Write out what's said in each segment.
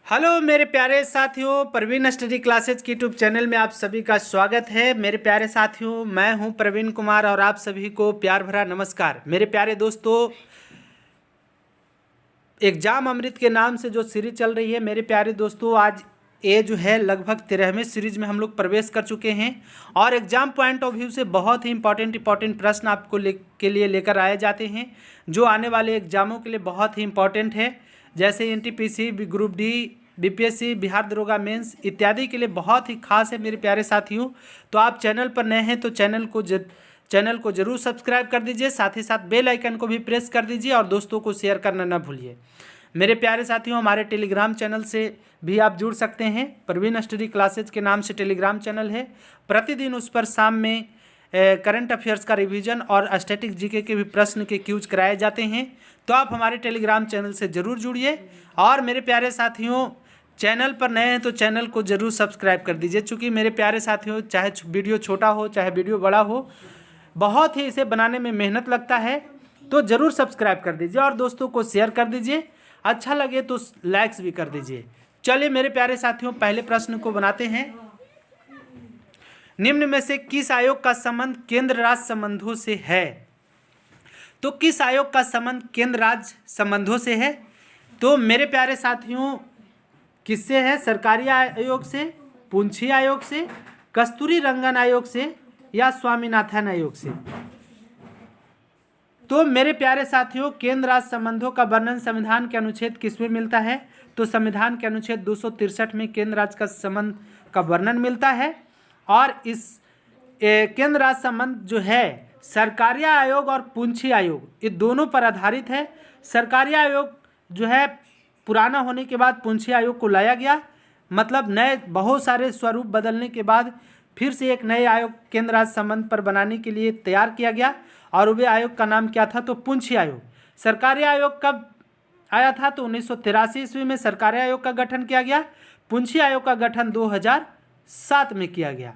Hello मेरे प्यारे साथियों, प्रवीण स्टडी क्लासेज की यूट्यूब चैनल में आप सभी का स्वागत है। मेरे प्यारे साथियों, मैं हूं प्रवीण कुमार और आप सभी को प्यार भरा नमस्कार। मेरे प्यारे दोस्तों, एग्जाम अमृत के नाम से जो सीरीज चल रही है, मेरे प्यारे दोस्तों, आज ये जो है लगभग 13वें सीरीज में हम लोग प्रवेश कर चुके हैं और एग्जाम पॉइंट ऑफ व्यू से बहुत ही इंपॉर्टेंट प्रश्न आपको के लिए लेकर आए जाते हैं जो आने वाले एग्जामों के लिए बहुत ही इंपॉर्टेंट है, जैसे NTPC, group D, BPSC, Bihar दरोगा मेंस इत्यादि के लिए बहुत ही खास है। मेरे प्यारे साथियों, तो आप चैनल पर नए हैं तो चैनल को जरूर सब्सक्राइब कर दीजिए, साथ ही साथ बेल आइकन को भी प्रेस कर दीजिए और दोस्तों को शेयर करना ना भूलिए। मेरे प्यारे साथियों, हमारे टेलीग्राम चैनल से भी आप जुड़ सकते हैं। प्रवीण स्टडी क्लासेज के नाम से टेलीग्राम चैनल है। प्रतिदिन उस पर शाम में करंट अफेयर्स का रिवीजन और स्टैटिक जीके के भी प्रश्न के क्यूज कराए जाते हैं, तो आप हमारे टेलीग्राम चैनल से ज़रूर जुड़िए। और मेरे प्यारे साथियों, चैनल पर नए हैं तो चैनल को ज़रूर सब्सक्राइब कर दीजिए, क्योंकि मेरे प्यारे साथियों, चाहे वीडियो छोटा हो चाहे वीडियो बड़ा हो, बहुत ही इसे बनाने में मेहनत लगता है, तो ज़रूर सब्सक्राइब कर दीजिए और दोस्तों को शेयर कर दीजिए। अच्छा लगे तो लाइक्स भी कर दीजिए। चलिए मेरे प्यारे साथियों, पहले प्रश्न को बनाते हैं। निम्न में से किस आयोग का संबंध केंद्र राज्य संबंधों से है? तो किस आयोग का संबंध केंद्र राज्य संबंधों से है? तो मेरे प्यारे साथियों, किससे है? सरकारी आयोग से, पूंछी आयोग से, कस्तूरी रंगन आयोग से या स्वामीनाथन आयोग से? तो मेरे प्यारे साथियों, केंद्र राज्य संबंधों का वर्णन संविधान के अनुच्छेद किसमें मिलता है? तो संविधान के अनुच्छेद 263 में केंद्र राज्य का संबंध का वर्णन मिलता है। और इस केंद्र राज्य संबंध जो है सरकारी आयोग और पूंछी आयोग, ये दोनों पर आधारित है। सरकारी आयोग जो है पुराना होने के बाद पूंछी आयोग को लाया गया, मतलब नए बहुत सारे स्वरूप बदलने के बाद फिर से एक नए आयोग केंद्र राज्य संबंध पर बनाने के लिए तैयार किया गया और वे आयोग का नाम क्या था? तो पूंछी आयोग। सरकारी आयोग कब आया था? तो 1983 ईस्वी में सरकारी आयोग का गठन किया गया। पूंछी आयोग का गठन 2007 में किया गया।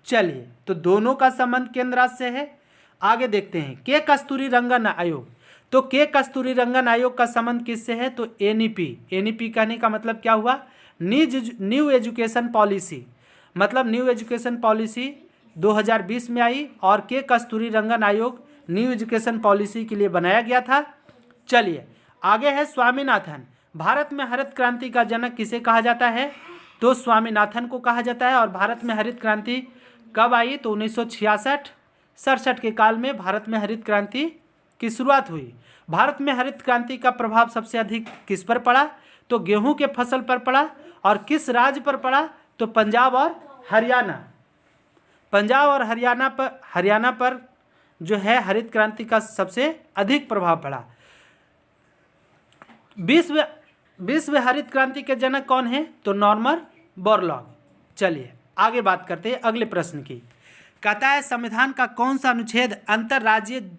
चलिए, तो दोनों का संबंध केंद्र राज्य से है। आगे देखते हैं के कस्तूरी रंगन आयोग। तो के कस्तूरी रंगन आयोग का संबंध किससे है? तो एनईपी कहने का मतलब क्या हुआ? न्यू एजुकेशन पॉलिसी, मतलब न्यू एजुकेशन पॉलिसी 2020 में आई और के कस्तूरी रंगन आयोग न्यू एजुकेशन पॉलिसी के लिए बनाया गया था। चलिए आगे है स्वामीनाथन। भारत में हरित क्रांति का जनक किसे कहा जाता है? तो स्वामीनाथन को कहा जाता है। और भारत में हरित क्रांति कब आई? तो 1966-67 के काल में भारत में हरित क्रांति की शुरुआत हुई। भारत में हरित क्रांति का प्रभाव सबसे अधिक किस पर पड़ा? तो गेहूं के फसल पर पड़ा। और किस राज्य पर पड़ा? तो पंजाब और हरियाणा। पंजाब और हरियाणा पर जो है हरित क्रांति का सबसे अधिक प्रभाव पड़ा। विश्व हरित क्रांति के जनक कौन है? तो नॉर्मन बोरलॉग। चलिए आगे बात करते हैं अगले प्रश्न की। कहता है संविधान का कौन सा अनुच्छेद अंतर्राज्यीय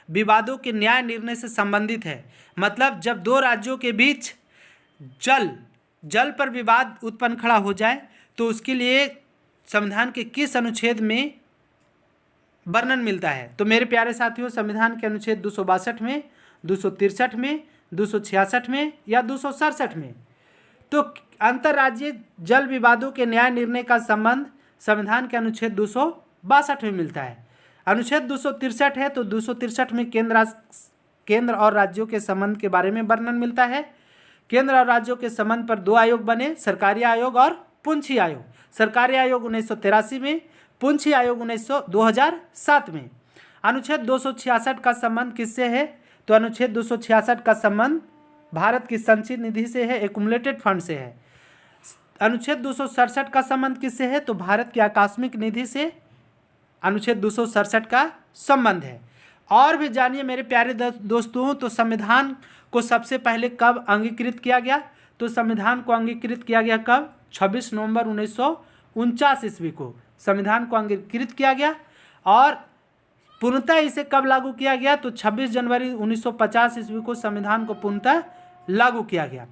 विवादों के न्याय निर्णय से संबंधित है? मतलब जब दो राज्यों के बीच जल पर विवाद उत्पन्न खड़ा हो जाए तो उसके लिए संविधान के किस अनुच्छेद में वर्णन मिलता है? तो मेरे प्यारे साथियों, संविधान के अनुच्छेद 262 में, 263 में, 266 में या 267 में? तो अंतर्राज्यीय जल विवादों के न्याय निर्णय का संबंध संविधान के अनुच्छेद 262 में मिलता है। अनुच्छेद 263 है तो 263 में केंद्र और राज्यों के संबंध के बारे में वर्णन मिलता है। केंद्र और राज्यों के संबंध पर दो आयोग बने, सरकारी आयोग और पूंछी आयोग। सरकारी आयोग 1983 में, पूंछी आयोग 2007 में। अनुच्छेद 266 का संबंध किससे है? तो अनुच्छेद 266 का संबंध भारत की संचित निधि से है, एक्युमुलेटेड फंड से है। अनुच्छेद 267 का संबंध किससे है? तो भारत की आकस्मिक निधि से अनुच्छेद 267 का संबंध है। और भी जानिए मेरे प्यारे दोस्तों, तो संविधान को सबसे पहले कब अंगीकृत किया गया? तो संविधान को अंगीकृत किया गया कब? 26 नवंबर 1949 ईस्वी को संविधान को अंगीकृत किया गया। और पूर्णतः इसे कब लागू किया गया? तो 26 जनवरी 1950 ईस्वी को संविधान को पूर्णतः लागू किया गया।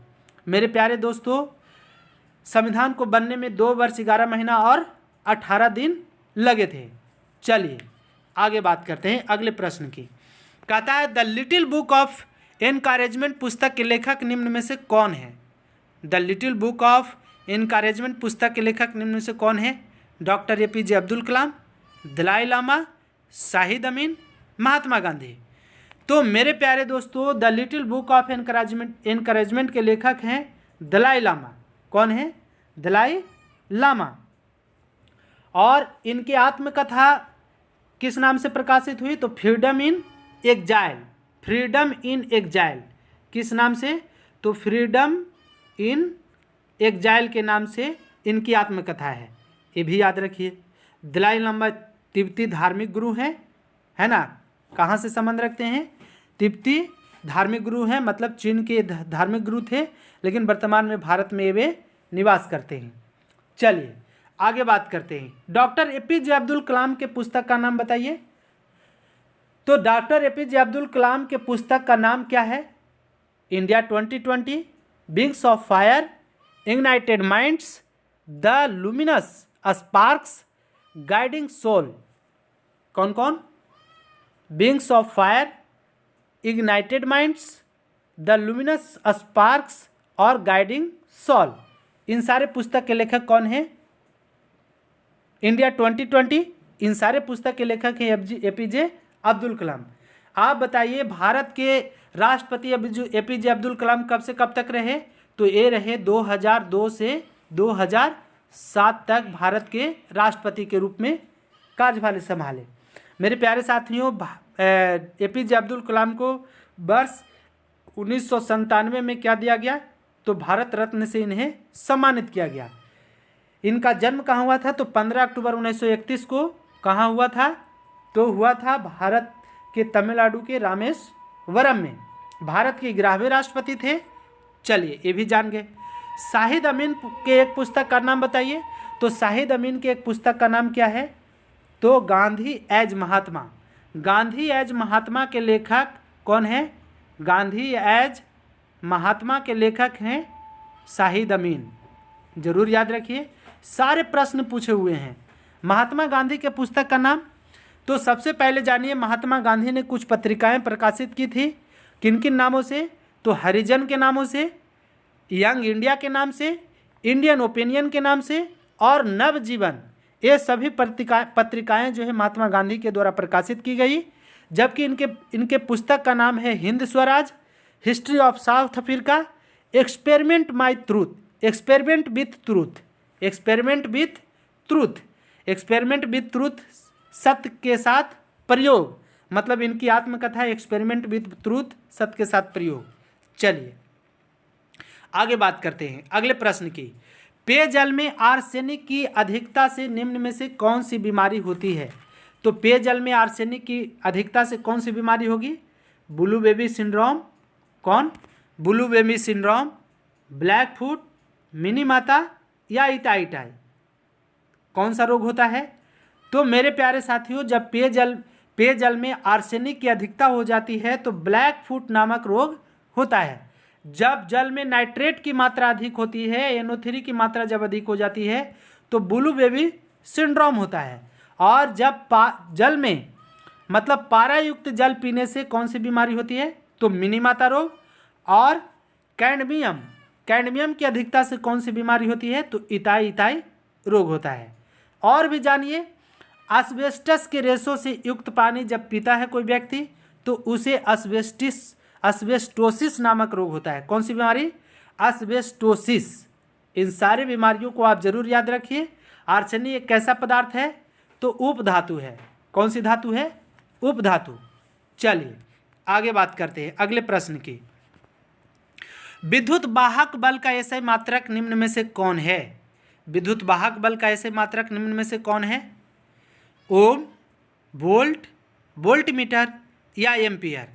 मेरे प्यारे दोस्तों, संविधान को बनने में 2 वर्ष 11 महीना और 18 दिन लगे थे। चलिए आगे बात करते हैं अगले प्रश्न की। कहता है the little book of encouragement पुस्तक के लेखक निम्न में से कौन है? The little book of encouragement पुस्तक के लेखक निम्न में से कौन है? डॉक्टर APJ अब्दुल कलाम, दलाई लामा, शाहिद अमीन, महात्मा गांधी। तो मेरे प्यारे दोस्तों, the little book of encouragement के लेखक हैं दलाई लामा। कौन है? दलाई लामा। और इनकी आत्मकथा किस नाम से प्रकाशित हुई? तो फ्रीडम इन एग्जाइल। फ्रीडम इन एग्जाइल किस नाम से? तो फ्रीडम इन एग्जाइल के नाम से इनकी आत्मकथा है, ये भी याद रखिए। दलाई लामा तिब्बती धार्मिक गुरु हैं, है ना? कहाँ से संबंध रखते हैं? तिब्बती धार्मिक गुरु हैं, मतलब चीन के धार्मिक गुरु थे, लेकिन वर्तमान में भारत में वे निवास करते हैं। चलिए आगे बात करते हैं। डॉक्टर APJ अब्दुल कलाम के पुस्तक का नाम बताइए। तो डॉक्टर APJ अब्दुल कलाम के पुस्तक का नाम क्या है? India 2020, wings of fire, ignited minds, the luminous sparks, guiding soul. कौन कौन? Wings of fire, ignited minds, the luminous sparks और गाइडिंग सोल। इन सारे पुस्तक के लेखक कौन हैं? इंडिया 2020, इन सारे पुस्तक के लेखक हैं APJ अब्दुल कलाम। आप बताइए, भारत के राष्ट्रपति APJ अब्दुल कलाम कब से कब तक रहे? तो ये रहे 2002 से 2007 तक भारत के राष्ट्रपति के रूप में कार्यभार संभाले। मेरे प्यारे साथियों, APJ अब्दुल कलाम को वर्ष 1997 में क्या दिया गया? तो भारत रत्न से इन्हें सम्मानित किया गया। इनका जन्म कहाँ हुआ था? तो 15 अक्टूबर 1931 को कहाँ हुआ था? तो हुआ था भारत के तमिलनाडु के रामेश्वरम में। भारत के 11वें राष्ट्रपति थे। चलिए ये भी जान गए। शाहिद अमीन के एक पुस्तक का नाम बताइए। तो शाहिद अमीन के एक पुस्तक का नाम क्या है? तो गांधी एज महात्मा। गांधी एज महात्मा के लेखक कौन है? गांधी एज महात्मा के लेखक हैं शाहिद अमीन। जरूर याद रखिए, सारे प्रश्न पूछे हुए हैं। महात्मा गांधी के पुस्तक का नाम? तो सबसे पहले जानिए, महात्मा गांधी ने कुछ पत्रिकाएं प्रकाशित की थी। किन किन नामों से? तो हरिजन के नामों से, यंग इंडिया के नाम से, इंडियन ओपिनियन के नाम से और नवजीवन। ये सभी पत्रिकाएं जो है महात्मा गांधी के द्वारा प्रकाशित की गई। जबकि इनके पुस्तक का नाम है Hind Swaraj, history of south Africa, experiment my truth, experiment with truth, experiment with truth, experiment with truth, सत्य के साथ प्रयोग। मतलब इनकी आत्मकथा एक्सपेरिमेंट विथ ट्रूथ, सत्य के साथ प्रयोग। चलिए आगे बात करते हैं अगले प्रश्न की। पेयजल में आर्सेनिक की अधिकता से निम्न में से कौन सी बीमारी होती है? तो पेयजल में आर्सेनिक की अधिकता से कौन सी बीमारी होगी? Blue baby syndrome. कौन? Blue baby syndrome, black foot, Minamata या इटाइटाई। कौन सा रोग होता है? तो मेरे प्यारे साथियों, जब पेयजल में आर्सेनिक की अधिकता हो जाती है तो ब्लैक फुट नामक रोग होता है। जब जल में नाइट्रेट की मात्रा अधिक होती है, NO3 की मात्रा जब अधिक हो जाती है तो ब्लू बेबी सिंड्रोम होता है। और जब जल में मतलब पारा युक्त जल पीने से कौन सी बीमारी होती है? तो मिनी माता रोग। और कैडमियम की अधिकता से कौन सी बीमारी होती है? तो इताई रोग होता है। और भी जानिए, एस्बेस्टस के रेशों से युक्त पानी जब पीता है कोई व्यक्ति तो उसे एस्बेस्टोसिस नामक रोग होता है। कौन सी बीमारी? एस्बेस्टोसिस। इन सारी बीमारियों को आप जरूर याद रखिए। आर्सेनिक एक कैसा पदार्थ है? तो उपधातु है। कौन सी धातु है? उपधातु। चलिए आगे बात करते हैं अगले प्रश्न की। विद्युत वाहक बल का ऐसे मात्रक निम्न में से कौन है? विद्युत वाहक बल का ऐसे मात्रक निम्न में से कौन है? ओम, वोल्ट, वोल्टमीटर या एम्पियर।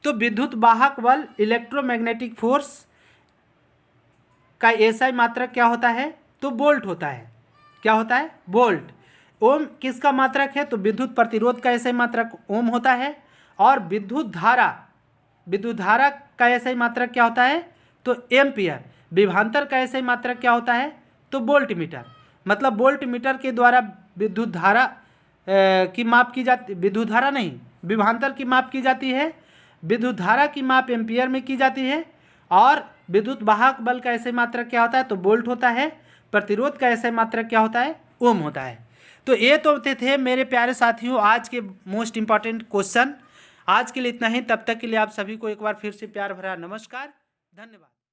तो विद्युत वाहक बल इलेक्ट्रोमैग्नेटिक फोर्स का एसआई मात्रक क्या होता है? तो वोल्ट होता है। क्या होता है? वोल्ट। ओम किसका मात्रक है? तो विद्युत प्रतिरोध का एसआई मात्रक ओम होता है। और विद्युत धारा का एसआई मात्रक क्या होता है? तो एम्पियर। विभवांतर का एसआई मात्रक क्या होता है? तो वोल्टमीटर। मतलब वोल्टमीटर के द्वारा विद्युत धारा की माप की जाती, विद्युत धारा नहीं, विभवांतर की माप की जाती है। विद्युत धारा की माप एम्पियर में की जाती है और विद्युत वाहक बल का ऐसे मात्रक क्या होता है? तो वोल्ट होता है। प्रतिरोध का ऐसे मात्रक क्या होता है? ओम होता है। तो ये तो थे मेरे प्यारे साथियों आज के मोस्ट इंपॉर्टेंट क्वेश्चन। आज के लिए इतना ही। तब तक के लिए आप सभी को एक बार फिर से प्यार भरा नमस्कार, धन्यवाद।